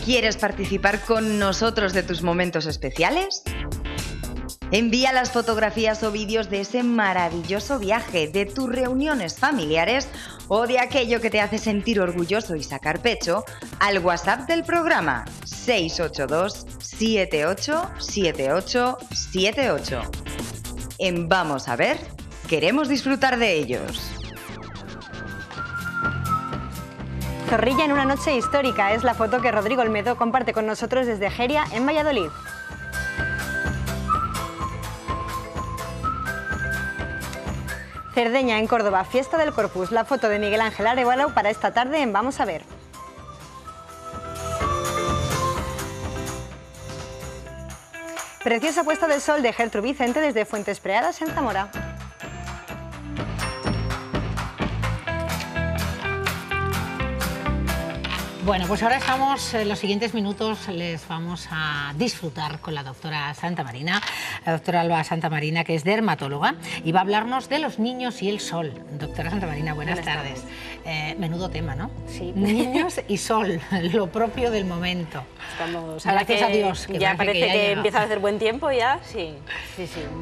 ¿Quieres participar con nosotros de tus momentos especiales? Envía las fotografías o vídeos de ese maravilloso viaje, de tus reuniones familiares o de aquello que te hace sentir orgulloso y sacar pecho al WhatsApp del programa 682 787878. En Vamos a ver, queremos disfrutar de ellos. Zorrilla en una noche histórica es la foto que Rodrigo Olmedo comparte con nosotros desde Geria, en Valladolid. Cerdeña, en Córdoba, fiesta del Corpus. La foto de Miguel Ángel Arevalo para esta tarde en Vamos a ver. Preciosa puesta del sol de Gertrude Vicente desde Fuentes Preadas, en Zamora. Bueno, pues ahora estamos, en los siguientes minutos les vamos a disfrutar con la doctora Santamarina, la doctora Alba Santamarina, que es dermatóloga, y va a hablarnos de los niños y el sol. Doctora Santamarina, buenas tardes. Menudo tema, ¿no? Sí. Niños y sol, lo propio del momento. Estamos, gracias a Dios. Que ya parece que empieza a hacer buen tiempo ya, sí.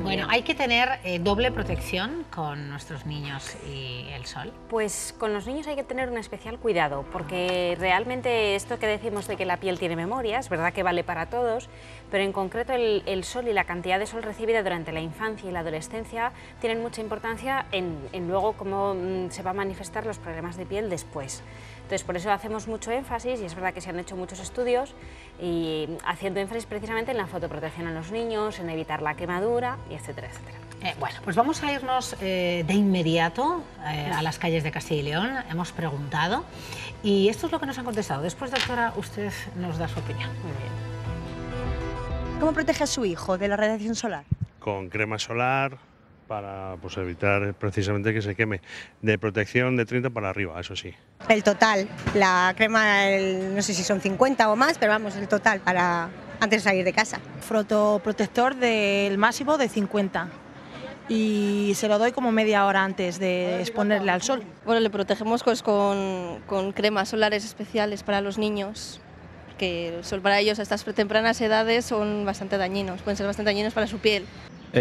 Bueno, hay que tener doble protección con nuestros niños y el sol. Pues con los niños hay que tener un especial cuidado, porque realmente esto que decimos de que la piel tiene memoria, es verdad que vale para todos, pero en concreto el sol y la cantidad de sol recibida durante la infancia y la adolescencia tienen mucha importancia en luego cómo se va a manifestar los problemas de piel después. Entonces, por eso hacemos mucho énfasis, y es verdad que se han hecho muchos estudios, y haciendo énfasis precisamente en la fotoprotección en los niños, en evitar la quemadura, y etcétera, etcétera. Bueno, pues vamos a irnos de inmediato a las calles de Castilla y León. Hemos preguntado y esto es lo que nos han contestado. Después, doctora, usted nos da su opinión. Muy bien. ¿Cómo protege a su hijo de la radiación solar? Con crema solar para evitar precisamente que se queme. De protección de 30 para arriba, eso sí. El total, la crema, no sé si son 50 o más, pero vamos, el total para antes de salir de casa. Fotoprotector del máximo de 50. Y se lo doy como media hora antes de exponerle al sol. Bueno, le protegemos pues, con cremas solares especiales para los niños, que el sol para ellos a estas tempranas edades son bastante dañinos, pueden ser bastante dañinos para su piel.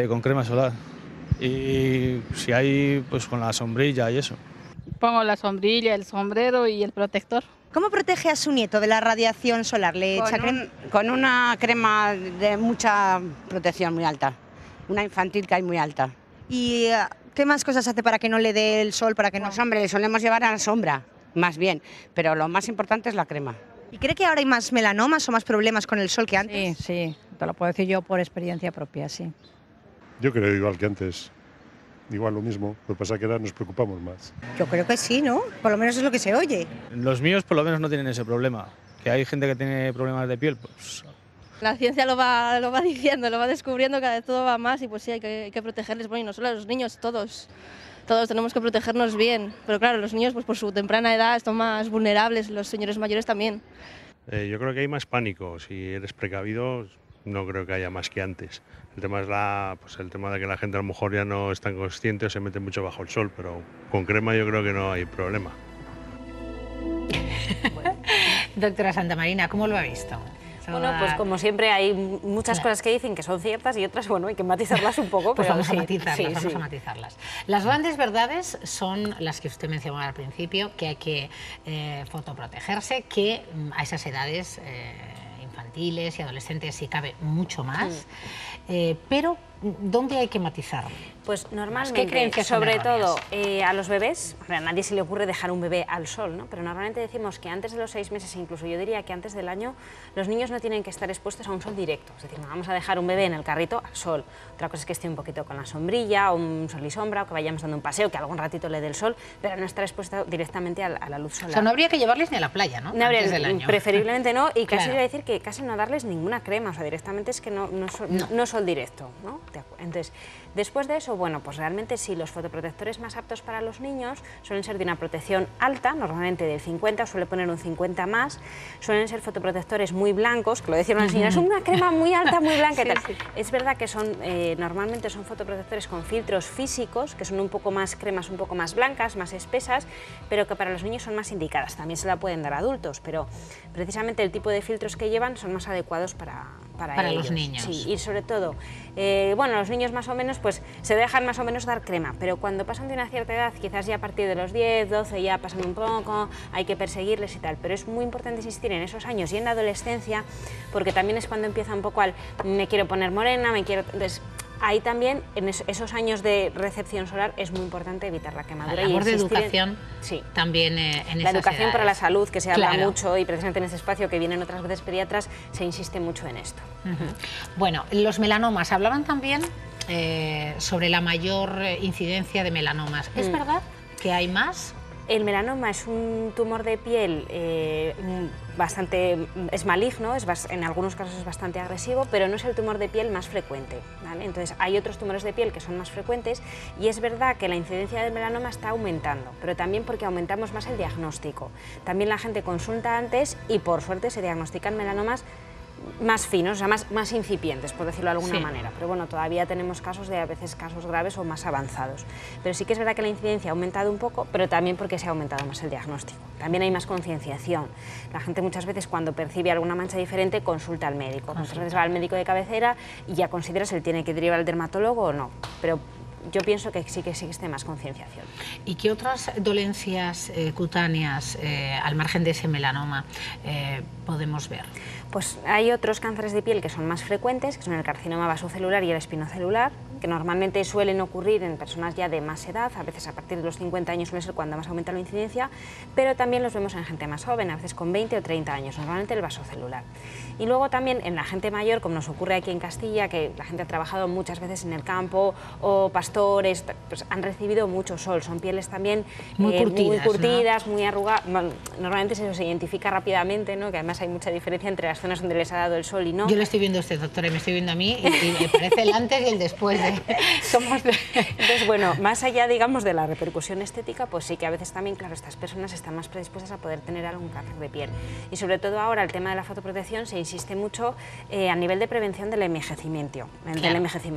Con crema solar y si hay, pues con la sombrilla y eso. Pongo la sombrilla, el sombrero y el protector. ¿Cómo protege a su nieto de la radiación solar? ¿Le echa crema? Con una crema de mucha protección muy alta. Una infantil que hay muy alta. ¿Y qué más cosas hace para que no le dé el sol? Para que pues hombre, le solemos llevar a la sombra, más bien, pero lo más importante es la crema. ¿Y cree que ahora hay más melanomas o más problemas con el sol que antes? Sí, te lo puedo decir yo por experiencia propia, sí. Yo creo igual que antes, igual lo mismo, lo que pasa es que ahora nos preocupamos más. Yo creo que sí, ¿no? Por lo menos es lo que se oye. Los míos por lo menos no tienen ese problema, que hay gente que tiene problemas de piel, pues... La ciencia lo va diciendo, lo va descubriendo, cada vez todo va más y pues sí, hay que protegerles, bueno, y no solo a los niños, todos tenemos que protegernos bien, pero claro, los niños pues por su temprana edad están más vulnerables, los señores mayores también. Yo creo que hay más pánico, si eres precavido no creo que haya más que antes. El tema es el tema de que la gente a lo mejor ya no es tan consciente o se mete mucho bajo el sol, pero con crema yo creo que no hay problema. Doctora Santamarina, ¿cómo lo ha visto? Bueno, pues como siempre hay muchas cosas que dicen que son ciertas y otras, bueno, hay que matizarlas un poco. Pues pero vamos a matizarlas. Las grandes verdades son las que usted mencionaba al principio, que hay que fotoprotegerse, que a esas edades infantiles y adolescentes si cabe mucho más, pero ¿dónde hay que matizar? Pues normalmente, sobre todo a los bebés, a nadie se le ocurre dejar un bebé al sol, ¿no? Pero normalmente decimos que antes de los 6 meses, incluso yo diría que antes del año, los niños no tienen que estar expuestos a un sol directo. Es decir, no vamos a dejar un bebé en el carrito al sol. Otra cosa es que esté un poquito con la sombrilla, o un sol y sombra, o que vayamos dando un paseo, que algún ratito le dé el sol, pero no estar expuesto directamente a la luz solar. O sea, no habría que llevarles ni a la playa, ¿no? No habría, antes del año. Preferiblemente no, y casi voy a decir que casi no darles ninguna crema, o sea, directamente es que no sol directo, ¿no? Entonces, después de eso, bueno, pues realmente sí, los fotoprotectores más aptos para los niños suelen ser de una protección alta, normalmente del 50, suele poner un 50 más, suelen ser fotoprotectores muy blancos, que lo decían las señoras, es una crema muy alta, muy blanca y tal. Sí. Es verdad que son, normalmente son fotoprotectores con filtros físicos, que son un poco más cremas, un poco más blancas, más espesas, pero que para los niños son más indicadas. También se la pueden dar a adultos, pero precisamente el tipo de filtros que llevan son más adecuados para ellos. Los niños. Sí, y sobre todo, bueno, los niños más o menos pues se dejan más o menos dar crema, pero cuando pasan de una cierta edad, quizás ya a partir de los 10, 12 ya pasan un poco, hay que perseguirles y tal, pero es muy importante insistir en esos años y en la adolescencia, porque también es cuando empieza un poco al me quiero poner morena, me quiero... Entonces, ahí también, en esos años de recepción solar, es muy importante evitar la quemadura. La labor de educación también en esas La educación edades. para la salud, que se habla mucho, y precisamente en este espacio que vienen otras veces pediatras, se insiste mucho en esto. Bueno, los melanomas, hablaban también sobre la mayor incidencia de melanomas. ¿Es verdad que hay más? El melanoma es un tumor de piel es maligno, en algunos casos es bastante agresivo, pero no es el tumor de piel más frecuente, ¿vale? Entonces hay otros tumores de piel que son más frecuentes y es verdad que la incidencia del melanoma está aumentando, pero también porque aumentamos más el diagnóstico. También la gente consulta antes y por suerte se diagnostican melanomas más finos, o sea, más incipientes, por decirlo de alguna manera. Pero bueno, todavía tenemos casos de a veces casos graves o más avanzados. Pero sí que es verdad que la incidencia ha aumentado un poco, pero también porque se ha aumentado más el diagnóstico. También hay más concienciación. La gente muchas veces cuando percibe alguna mancha diferente consulta al médico. Muchas veces va al médico de cabecera y ya considera si él tiene que derivar al dermatólogo o no. Pero yo pienso que sí que existe más concienciación. ¿Y qué otras dolencias cutáneas, al margen de ese melanoma, podemos ver? Pues hay otros cánceres de piel que son más frecuentes, que son el carcinoma vasocelular y el espinocelular, que normalmente suelen ocurrir en personas ya de más edad, a veces a partir de los 50 años suele ser cuando más aumenta la incidencia, pero también los vemos en gente más joven, a veces con 20 o 30 años, normalmente el vasocelular. Y luego también en la gente mayor, como nos ocurre aquí en Castilla, que la gente ha trabajado muchas veces en el campo, o pastores, pues han recibido mucho sol, son pieles también muy curtidas, ¿no? Muy arrugadas, normalmente se identifica rápidamente, ¿no? Que además hay mucha diferencia entre las zonas donde les ha dado el sol y no. Yo le estoy viendo a usted, doctora, y me estoy viendo a mí, y me parece el antes y el después. Entonces, bueno, más allá, digamos, de la repercusión estética, pues sí que a veces también, claro, estas personas están más predispuestas a poder tener algún cáncer de piel. Y sobre todo ahora el tema de la fotoprotección se insiste mucho a nivel de prevención del envejecimiento.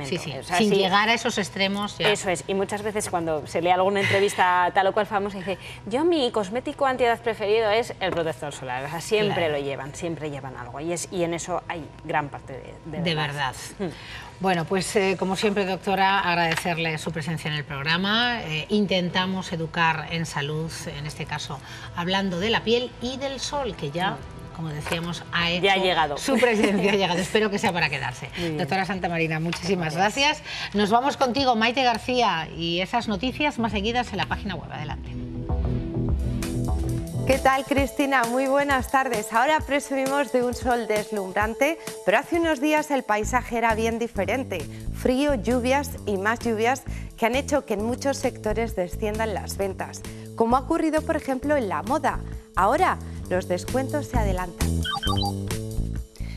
Sí, sí. O sea, sin llegar a esos extremos. Ya. Eso es, y muchas veces cuando se lee alguna entrevista tal o cual famosa, dice, yo mi cosmético antiedad preferido es el protector solar. O sea, siempre lo llevan, siempre llevan algo. Y en eso hay gran parte de verdad. Bueno, pues como siempre, doctora, agradecerle su presencia en el programa. Intentamos educar en salud, en este caso hablando de la piel y del sol, que ya, como decíamos, ha llegado. Su presencia ha llegado. Espero que sea para quedarse. Doctora Santamarina, muchísimas gracias. Nos vamos contigo, Maite García, y esas noticias más seguidas en la página web. Adelante. ¿Qué tal, Cristina? Muy buenas tardes. Ahora presumimos de un sol deslumbrante, pero hace unos días el paisaje era bien diferente. Frío, lluvias y más lluvias que han hecho que en muchos sectores desciendan las ventas, como ha ocurrido, por ejemplo, en la moda. Ahora los descuentos se adelantan.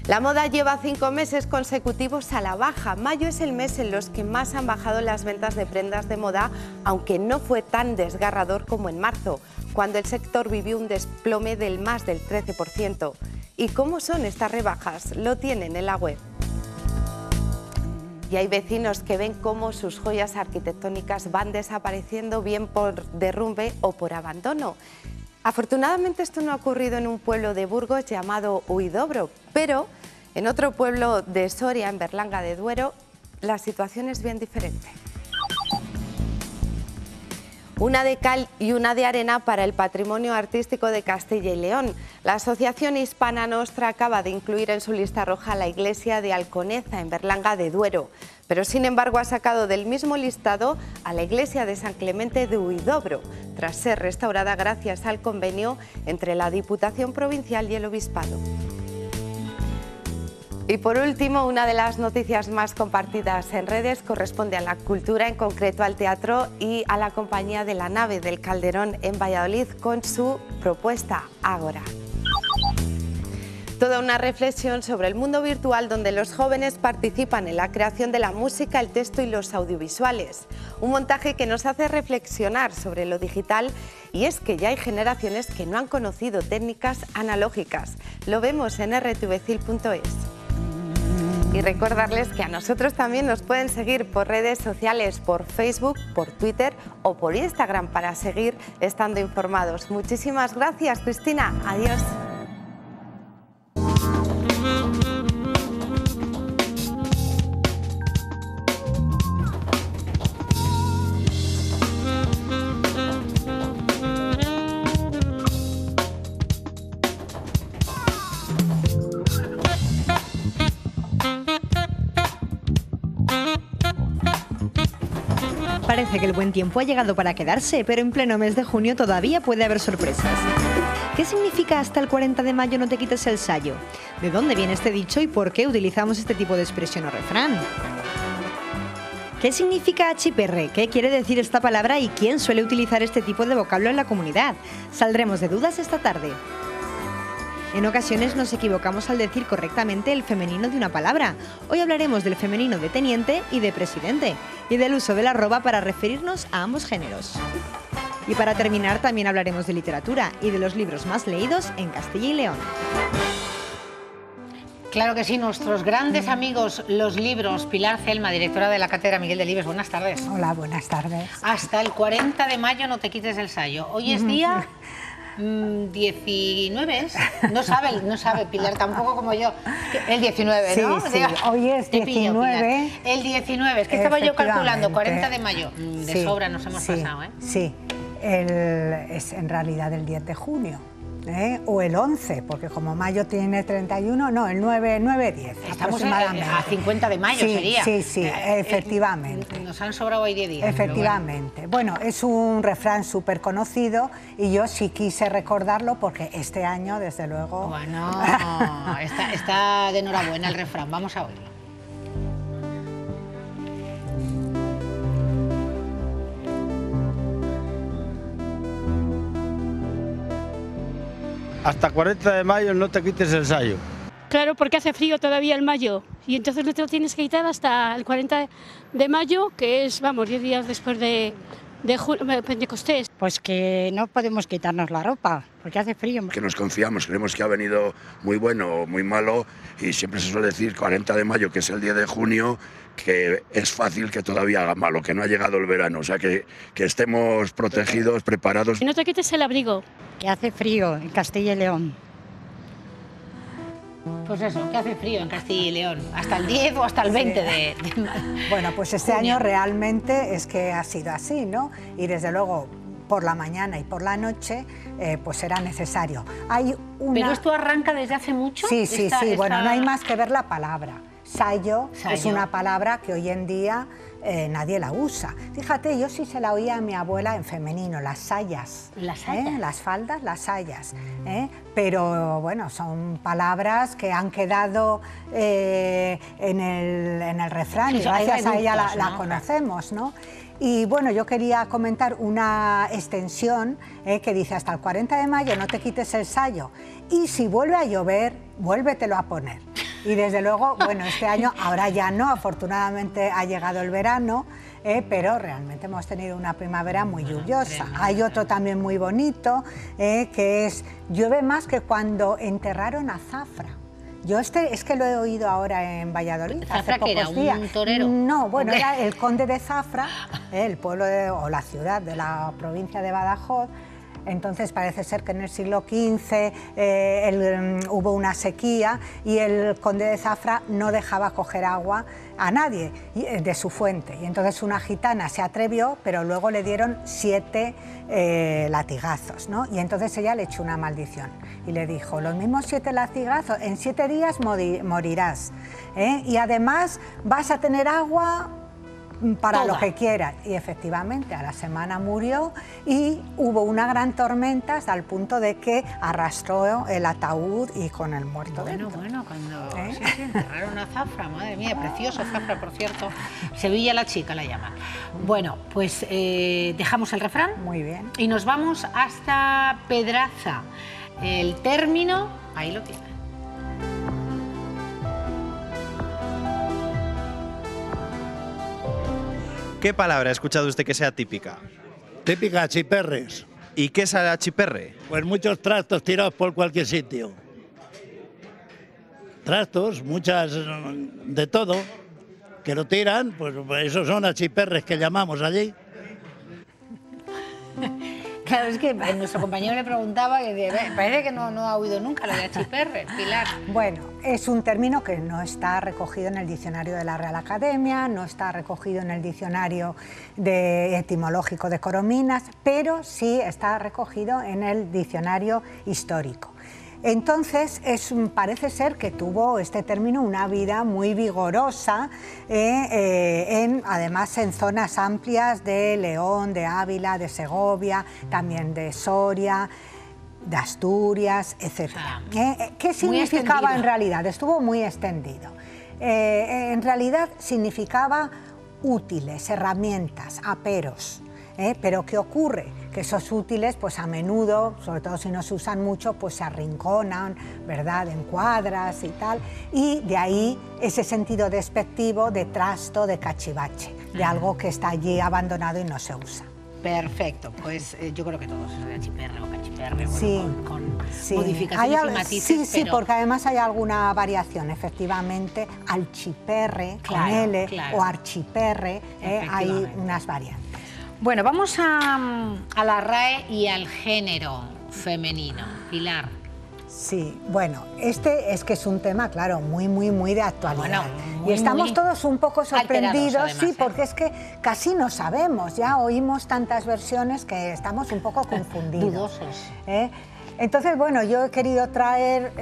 La moda lleva 5 meses consecutivos a la baja. Mayo es el mes en los que más han bajado las ventas de prendas de moda, aunque no fue tan desgarrador como en marzo, cuando el sector vivió un desplome del más del 13%. ¿Y cómo son estas rebajas? Lo tienen en la web. Y hay vecinos que ven cómo sus joyas arquitectónicas van desapareciendo, bien por derrumbe o por abandono. Afortunadamente esto no ha ocurrido en un pueblo de Burgos llamado Huidobro, pero en otro pueblo de Soria, en Berlanga de Duero, la situación es bien diferente. Una de cal y una de arena para el patrimonio artístico de Castilla y León. La Asociación Hispana Nostra acaba de incluir en su lista roja la iglesia de Alconeza, en Berlanga de Duero, pero sin embargo ha sacado del mismo listado a la iglesia de San Clemente de Huidobro, tras ser restaurada gracias al convenio entre la Diputación Provincial y el Obispado. Y por último, una de las noticias más compartidas en redes corresponde a la cultura, en concreto al teatro y a la compañía de la Nave del Calderón en Valladolid con su propuesta Ágora. Toda una reflexión sobre el mundo virtual donde los jóvenes participan en la creación de la música, el texto y los audiovisuales. Un montaje que nos hace reflexionar sobre lo digital, y es que ya hay generaciones que no han conocido técnicas analógicas. Lo vemos en rtvcil.es. Y recordarles que a nosotros también nos pueden seguir por redes sociales, por Facebook, por Twitter o por Instagram para seguir estando informados. Muchísimas gracias, Cristina. Adiós. Parece que el buen tiempo ha llegado para quedarse, pero en pleno mes de junio todavía puede haber sorpresas. ¿Qué significa hasta el 40 de mayo no te quites el sayo? ¿De dónde viene este dicho y por qué utilizamos este tipo de expresión o refrán? ¿Qué significa achiperre? ¿Qué quiere decir esta palabra y quién suele utilizar este tipo de vocablo en la comunidad? Saldremos de dudas esta tarde. En ocasiones nos equivocamos al decir correctamente el femenino de una palabra. Hoy hablaremos del femenino de teniente y de presidente, y del uso de la arroba para referirnos a ambos géneros. Y para terminar también hablaremos de literatura y de los libros más leídos en Castilla y León. Claro que sí, nuestros grandes amigos, los libros. Pilar Celma, directora de la Cátedra Miguel Delibes, buenas tardes. Hola, buenas tardes. Hasta el 40 de mayo no te quites el sayo. Hoy es día 19, no sabe Pilar, tampoco como yo. El 19, ¿no? Sí, hoy es 19. El 19, es que estaba yo calculando, 40 de mayo. De sobra nos hemos pasado, ¿eh? Sí, es en realidad el 10 de junio. O el 11, porque como mayo tiene 31, no, el 9-10. Estamos a 50 de mayo, sería. Sí, efectivamente. Nos han sobrado ahí 10 días. Efectivamente. Bueno, es un refrán súper conocido y yo sí quise recordarlo porque este año, desde luego... Bueno, está de enhorabuena el refrán, vamos a oírlo. Hasta 40 de mayo no te quites el sayo. Claro, porque hace frío todavía en mayo y entonces no te lo tienes que quitar hasta el 40 de mayo, que es, vamos, 10 días después de Pentecostés. Pues que no podemos quitarnos la ropa, porque hace frío. Que nos confiamos, creemos que ha venido muy bueno o muy malo y siempre se suele decir 40 de mayo, que es el 10 de junio, que es fácil que todavía haga malo, que no ha llegado el verano, o sea que estemos protegidos, preparados. Y no te quites el abrigo. Que hace frío en Castilla y León. Pues eso, que hace frío en Castilla y León, hasta el 10 o hasta el 20 de Bueno, pues este año realmente es que ha sido así, ¿no? Y desde luego por la mañana y por la noche pues era necesario. ¿Pero esto arranca desde hace mucho? Sí, bueno, no hay más que ver la palabra. Sayo es una palabra que hoy en día nadie la usa. Fíjate, yo sí se la oía a mi abuela en femenino, las sayas. ¿Las sayas? Las faldas, las sayas. Pero bueno, son palabras que han quedado en el refrán y gracias a ella la conocemos, ¿no? Y bueno, yo quería comentar una extensión que dice hasta el 40 de mayo no te quites el sayo y si vuelve a llover, vuélvetelo a poner. Y desde luego, bueno, este año ahora ya no, afortunadamente ha llegado el verano, pero realmente hemos tenido una primavera muy lluviosa. Hay otro también muy bonito, que es llueve más que cuando enterraron a Zafra. Yo es que lo he oído ahora en Valladolid. ¿Zafra que era un torero? No, bueno, era el conde de Zafra, el pueblo o la ciudad de la provincia de Badajoz. Entonces parece ser que en el siglo XV hubo una sequía y el conde de Zafra no dejaba coger agua a nadie de su fuente. Y entonces una gitana se atrevió, pero luego le dieron 7 latigazos, ¿no? Y entonces ella le echó una maldición y le dijo, los mismos 7 latigazos, en 7 días morirás, y además vas a tener agua para lo que quieras. Y efectivamente a la semana murió y hubo una gran tormenta hasta el punto de que arrastró el ataúd y con el muerto dentro. Bueno, cuando sí, enterraron a Zafra, madre mía, precioso Zafra, por cierto. Sevilla la chica la llaman. Bueno, pues dejamos el refrán. Muy bien. Y nos vamos hasta Pedraza. El término, ahí lo tienen. ¿Qué palabra ha escuchado usted que sea típica? Típica, achiperres. ¿Y qué es el achiperre? Pues muchos trastos tirados por cualquier sitio. Trastos, muchas, de todo, que lo tiran, pues esos son achiperres que llamamos allí. Claro, es que nuestro compañero le preguntaba y decía, parece que no ha oído nunca lo de achiperre, Pilar. Bueno, es un término que no está recogido en el diccionario de la Real Academia, no está recogido en el diccionario etimológico de Corominas, pero sí está recogido en el diccionario histórico. Entonces, parece ser que tuvo este término una vida muy vigorosa, además en zonas amplias de León, de Ávila, de Segovia, también de Soria, de Asturias, etc. ¿Qué significaba en realidad? Estuvo muy extendido. En realidad significaba útiles, herramientas, aperos. Pero ¿qué ocurre? Que esos útiles, pues a menudo, sobre todo si no se usan mucho, pues se arrinconan, ¿verdad?, en cuadras y tal, y de ahí ese sentido despectivo de trasto, de cachivache, de algo que está allí abandonado y no se usa. Perfecto, pues yo creo que todos es de achiperre o cachiperre, sí, con modificaciones y matices. Sí, pero... porque además hay alguna variación, efectivamente, alchiperre, con L, o archiperre, hay unas variantes. Bueno, vamos a la RAE y al género femenino. Pilar. Sí, bueno, este es que es un tema, claro, muy de actualidad. Bueno, y estamos todos un poco sorprendidos, además, sí, porque es que casi no sabemos, ya oímos tantas versiones que estamos un poco confundidos. Dudosos. Entonces, bueno, yo he querido traer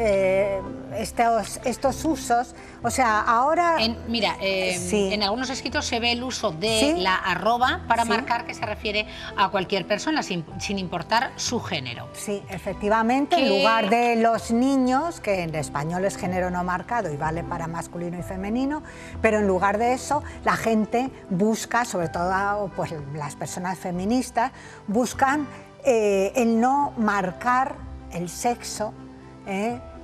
estos usos, o sea, ahora... En algunos escritos se ve el uso de la arroba para marcar que se refiere a cualquier persona, sin importar su género. Sí, efectivamente, en lugar de los niños, que en español es género no marcado y vale para masculino y femenino, pero en lugar de eso, la gente busca, sobre todo pues, las personas feministas, buscan el no marcar el sexo,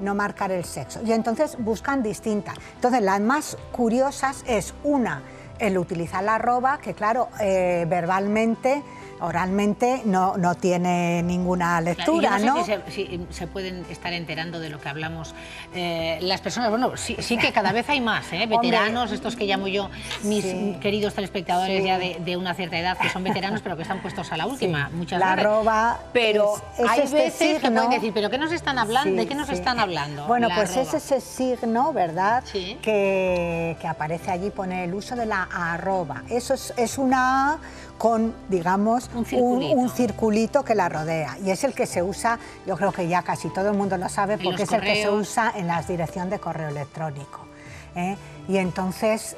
no marcar el sexo. Y entonces buscan distintas. Entonces las más curiosas es una, el utilizar la arroba, que claro, verbalmente, oralmente no tiene ninguna lectura, claro, yo no sé si se pueden estar enterando de lo que hablamos las personas. Bueno, sí que cada vez hay más, veteranos, estos que llamo yo, mis queridos telespectadores ya de una cierta edad, que son veteranos, pero que están puestos a la última, muchas veces. La arroba, pero hay veces que pueden decir, ¿pero qué nos están hablando? ¿De qué nos están hablando? Bueno, pues es ese signo, ¿verdad?, que aparece allí, pone el uso de la arroba. Eso es una A con, digamos, un circulito que la rodea, y es el que se usa, yo creo que ya casi todo el mundo lo sabe, porque es el que se usa en la dirección de correo electrónico. Y entonces,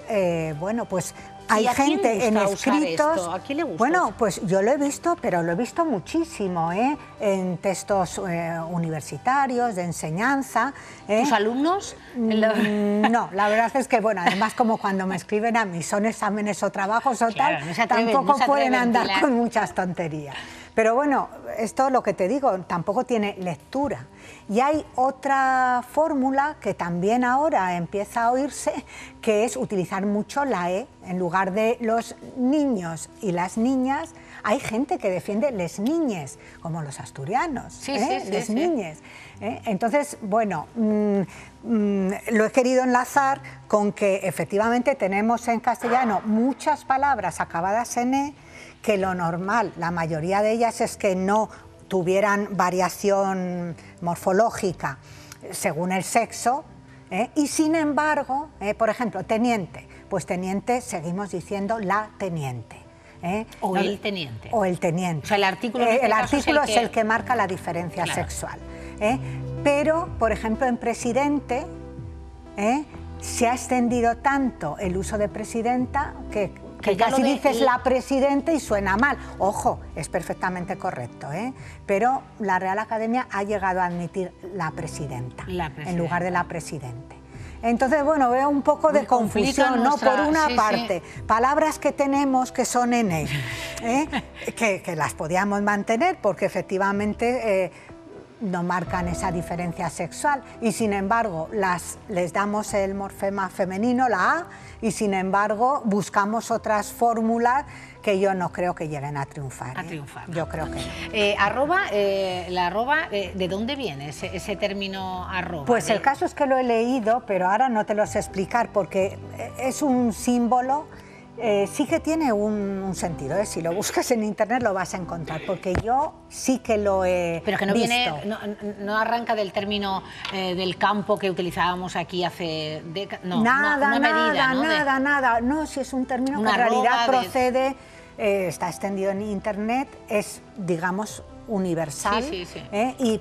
bueno, pues hay gente en escritos... ¿A quién le gusta? Bueno, pues yo lo he visto, pero lo he visto muchísimo, en textos universitarios, de enseñanza. ¿Tus alumnos? No, la verdad es que, bueno, además como cuando me escriben a mí son exámenes o trabajos o tal, tampoco pueden andar con muchas tonterías. Pero bueno, esto lo que te digo, tampoco tiene lectura. Y hay otra fórmula que también ahora empieza a oírse, que es utilizar mucho la E en lugar de los niños y las niñas. Hay gente que defiende les niñes, como los asturianos, les niñes. Entonces, bueno, lo he querido enlazar con que efectivamente tenemos en castellano muchas palabras acabadas en E, que lo normal, la mayoría de ellas, es que no tuvieran variación morfológica según el sexo, y sin embargo, por ejemplo, teniente, pues teniente seguimos diciendo la teniente. O el teniente. O el teniente. O sea, el artículo, es el que marca la diferencia sexual. Pero, por ejemplo, en presidente se ha extendido tanto el uso de presidenta que casi dices la presidenta y suena mal. Ojo, es perfectamente correcto, pero la Real Academia ha llegado a admitir la presidenta en lugar de la presidente. Entonces, bueno, veo un poco de confusión, ¿no? Por una parte, palabras que tenemos que son N, que las podíamos mantener porque efectivamente no marcan esa diferencia sexual y sin embargo les damos el morfema femenino, la A, y sin embargo buscamos otras fórmulas que yo no creo que lleguen a triunfar. Yo creo que no. La arroba, ¿de dónde viene ese término arroba? Pues el caso es que lo he leído, pero ahora no te lo sé explicar porque es un símbolo. Sí que tiene un sentido, si lo buscas en internet lo vas a encontrar, porque yo sí que lo he Pero que no visto. viene, no arranca del término del campo que utilizábamos aquí hace décadas. No, nada, una medida, ¿no? nada. No, si es un término que en realidad procede, está extendido en internet, es, digamos, universal, sí.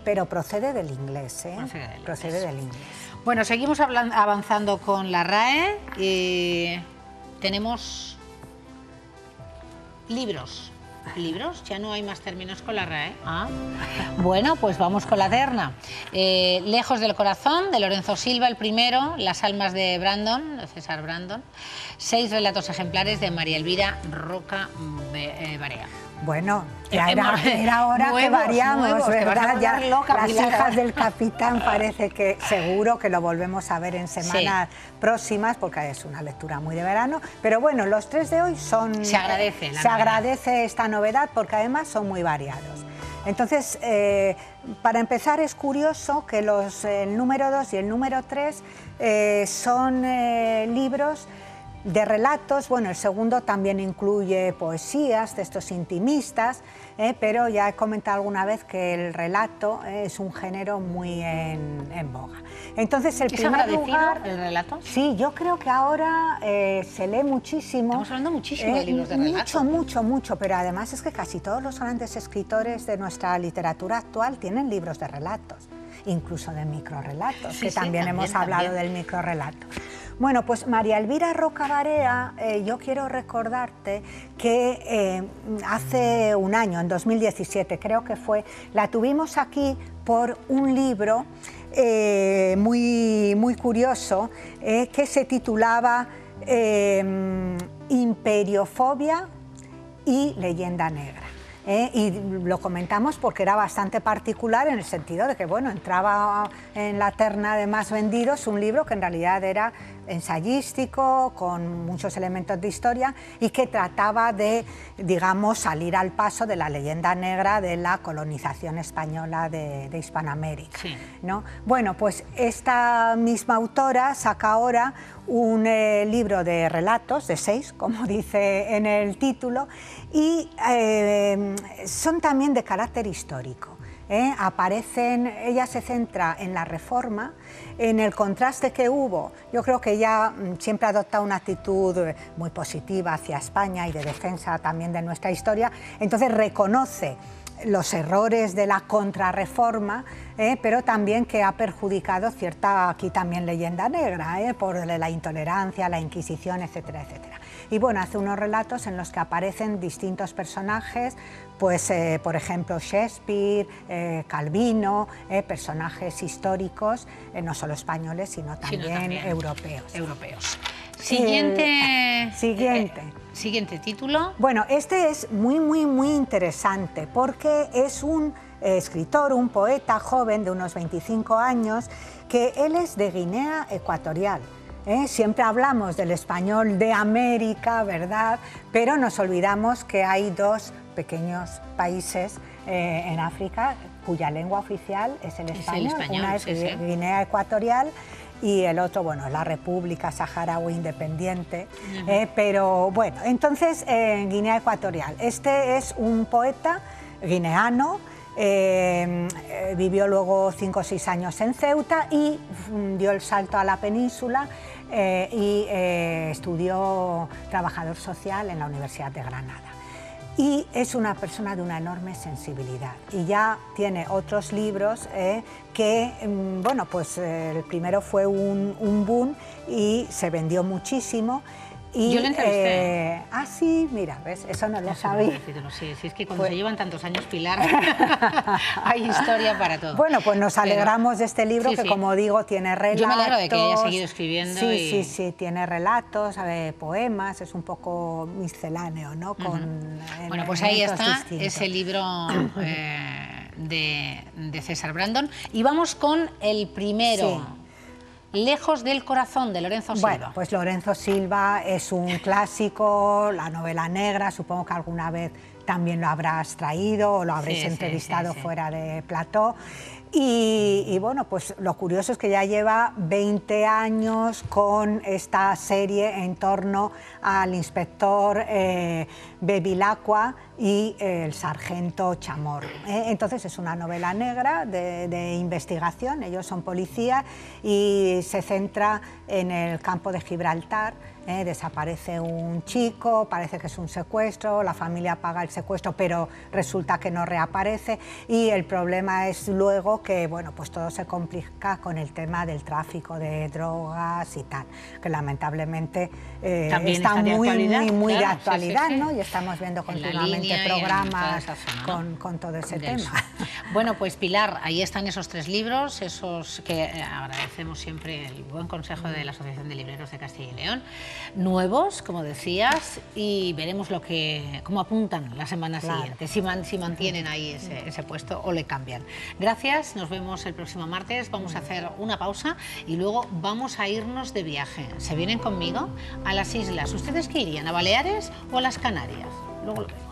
Pero procede del inglés. Procede del inglés. Bueno, seguimos avanzando con la RAE y tenemos libros. ¿Libros? Ya no hay más términos con la RAE. Bueno, pues vamos con la terna. Lejos del corazón, de Lorenzo Silva, el primero. Las almas de Brandon, de César Brandon. 6 relatos ejemplares de María Elvira Roca Barea. Bueno, ya era hora que variamos, ¿verdad? Ya las hijas del capitán parece que seguro que lo volvemos a ver en semanas próximas, porque es una lectura muy de verano. Pero bueno, los 3 de hoy son... Se agradece Se agradece esta novedad porque además son muy variados. Entonces, para empezar, es curioso que el número 2 y el número 3 son libros de relatos. Bueno, el segundo también incluye poesías, textos intimistas, pero ya he comentado alguna vez que el relato es un género muy en boga. Entonces, el primer lugar, el relato. Sí, yo creo que ahora se lee muchísimo. Estamos hablando muchísimo de libros de relato. Mucho, pero además es que casi todos los grandes escritores de nuestra literatura actual tienen libros de relatos, incluso de microrrelatos, que también hemos hablado del microrrelato. Bueno, pues María Elvira Roca Barea, yo quiero recordarte que hace un año, en 2017 creo que fue, la tuvimos aquí por un libro muy curioso que se titulaba Imperiofobia y leyenda negra. Y lo comentamos porque era bastante particular en el sentido de que, bueno, entraba en la terna de más vendidos un libro que en realidad era ensayístico, con muchos elementos de historia y que trataba de, digamos, salir al paso de la leyenda negra de la colonización española de Hispanoamérica, ¿no? Bueno, pues esta misma autora saca ahora un libro de relatos, de 6, como dice en el título, y son también de carácter histórico. Ella se centra en la Reforma, en el contraste que hubo. Yo creo que ella siempre ha adoptado una actitud muy positiva hacia España y de defensa también de nuestra historia, entonces reconoce los errores de la contrarreforma, pero también que ha perjudicado cierta, aquí también leyenda negra, por la intolerancia, la Inquisición, etcétera, etcétera. Y bueno, hace unos relatos en los que aparecen distintos personajes, pues por ejemplo Shakespeare, Calvino, personajes históricos, no solo españoles, sino también europeos. Siguiente título. Bueno, este es muy interesante porque es un escritor, un poeta joven de unos 25 años, que él es de Guinea Ecuatorial. Siempre hablamos del español de América, ¿verdad? Pero nos olvidamos que hay 2 pequeños países en África cuya lengua oficial es el español. Una es Guinea Ecuatorial y el otro, bueno, la República Saharaui Independiente. Pero bueno, entonces en Guinea Ecuatorial. Este es un poeta guineano. Vivió luego 5 o 6 años en Ceuta y dio el salto a la península y estudió trabajador social en la Universidad de Granada. Y es una persona de una enorme sensibilidad y ya tiene otros libros que, bueno, pues el primero fue un boom y se vendió muchísimo. Y, yo le entrevisté. Sí, mira, ¿ves? Eso no lo sabía. Sí, es que cuando se llevan tantos años, Pilar, hay historia para todo. Bueno, pues nos alegramos de este libro que, como digo, tiene relatos. Yo me alegro de que haya seguido escribiendo. Sí, tiene relatos, poemas, es un poco misceláneo, ¿no? Bueno, pues ahí está ese libro de César Brandon. Y vamos con el primero. Sí. Lejos del corazón, de Lorenzo Silva. Bueno, pues Lorenzo Silva es un clásico, la novela negra, supongo que alguna vez también lo habrás traído o lo habréis entrevistado fuera de plató. Y bueno, pues lo curioso es que ya lleva 20 años con esta serie en torno al inspector Bevilacqua y el sargento Chamorro. Entonces es una novela negra de investigación, ellos son policías y se centra en el campo de Gibraltar. Desaparece un chico, parece que es un secuestro, la familia paga el secuestro, pero resulta que no reaparece y el problema es luego que, bueno, pues todo se complica con el tema del tráfico de drogas y tal, que lamentablemente está muy de actualidad, ¿no? Y estamos viendo continuamente programas con todo ese tema. Bueno, pues Pilar, ahí están esos 3 libros, esos que agradecemos siempre el buen consejo de la Asociación de Libreros de Castilla y León. Nuevos, como decías, y veremos cómo apuntan la semana siguiente, si mantienen ahí ese puesto o le cambian. Gracias, nos vemos el próximo martes, vamos a hacer una pausa y luego vamos a irnos de viaje. ¿Se vienen conmigo? A las islas. ¿Ustedes qué irían? ¿A Baleares o a las Canarias? Luego lo vemos.